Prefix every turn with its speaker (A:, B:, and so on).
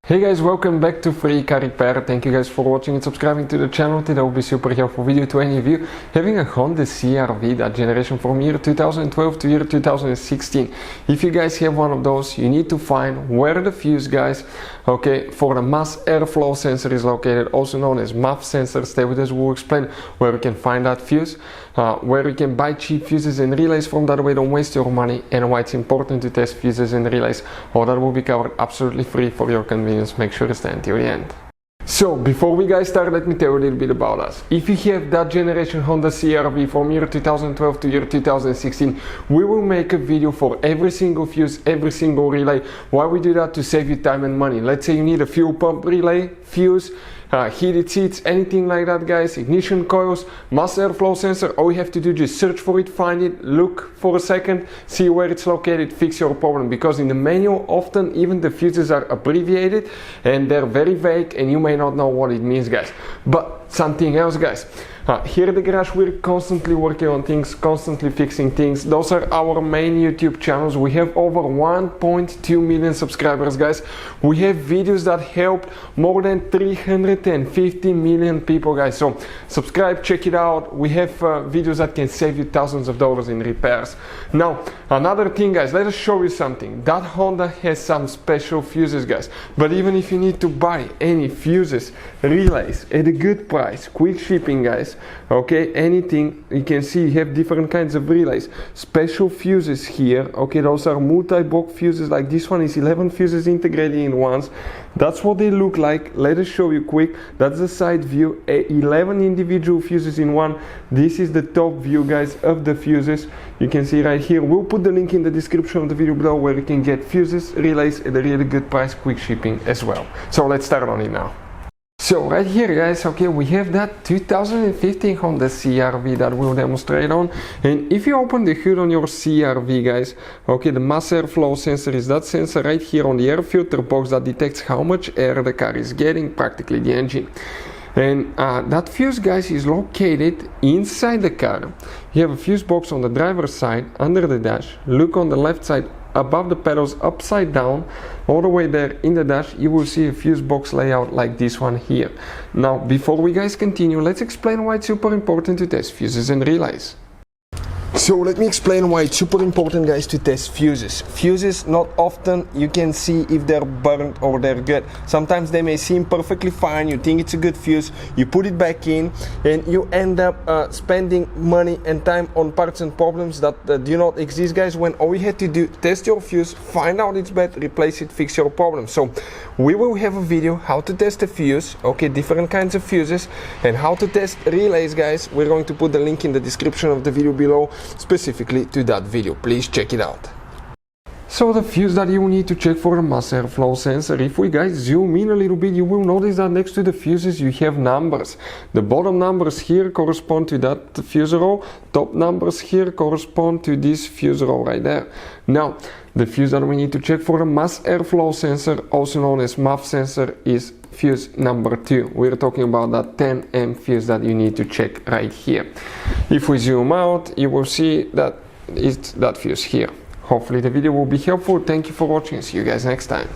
A: Hey guys, welcome back to Free Car Repair. Thank you guys for watching and subscribing to the channel. Today will be super helpful video to any of you having a Honda CR-V, that generation from year 2012 to year 2016. If you guys have one of those, you need to find where the fuse, guys, okay, for the mass airflow sensor is located, also known as MAF sensor. Stay with us, we'll explain where we can find that fuse, where you can buy cheap fuses and relays from, that way don't waste your money, and why it's important to test fuses and relays. All that will be covered absolutely free for your convenience. Make sure to stay until the end. So before we guys start, let me tell you a little bit about us. If you have that generation Honda CR-V from year 2012 to year 2016, we will make a video for every single fuse, every single relay. Why we do that? To save you time and money. Let's say you need a fuel pump relay, fuse, heated seats, anything like that, guys, ignition coils, mass airflow sensor. All you have to do is just search for it, find it, look for a second, see where it's located, fix your problem. Because in the manual, often even the fuses are abbreviated and they're very vague and you may not know what it means, guys. But something else, guys, here at the garage we're constantly working on things, constantly fixing things. Those are our main YouTube channels. We have over 1.2 million subscribers, guys. We have videos that help more than 350 million people, guys. So subscribe, check it out. We have videos that can save you thousands of dollars in repairs. Now another thing, guys, let us show you something. That Honda has some special fuses, guys. But even if you need to buy any fuses, relays at a good price, quick shipping, guys, okay, anything, you can see you have different kinds of relays, special fuses here, okay, those are multi-block fuses. Like this one is 11 fuses integrated in ones. That's what they look like. Let us show you quick. That's the side view, 11 individual fuses in one. This is the top view, guys, of the fuses. You can see right here. We'll put the link in the description of the video below where you can get fuses, relays at a really good price, quick shipping as well. So let's start on it now. So right here, guys, okay, we have that 2015 Honda CR-V that we'll demonstrate on. And if you open the hood on your CR-V, guys, okay, the mass airflow sensor is that sensor right here on the air filter box that detects how much air the car is getting, practically the engine. And that fuse, guys, is located inside the car. You have a fuse box on the driver's side under the dash. Look on the left side above the pedals, upside down, all the way there in the dash, you will see a fuse box layout like this one here. Now before we guys continue, let's explain why it's super important to test fuses and relays. So let me explain why it's super important, guys, to test fuses. Fuses, not often you can see if they're burnt or they're good. Sometimes they may seem perfectly fine, you think it's a good fuse, you put it back in and you end up spending money and time on parts and problems that do not exist, guys, when all you had to do, test your fuse, find out it's bad, replace it, fix your problem. So we will have a video how to test a fuse, okay, different kinds of fuses, and how to test relays, guys. We're going to put the link in the description of the video below specifically to that video. Please check it out. So the fuse that you need to check for the mass airflow sensor, if we guys zoom in a little bit, you will notice that next to the fuses you have numbers. The bottom numbers here correspond to that fuse row, top numbers here correspond to this fuse row right there. Now the fuse that we need to check for the mass airflow sensor, also known as MAF sensor, is fuse number 2. We're talking about that 10M fuse that you need to check right here. If we zoom out, you will see that it's that fuse here. Hopefully the video will be helpful. Thank you for watching. See you guys next time.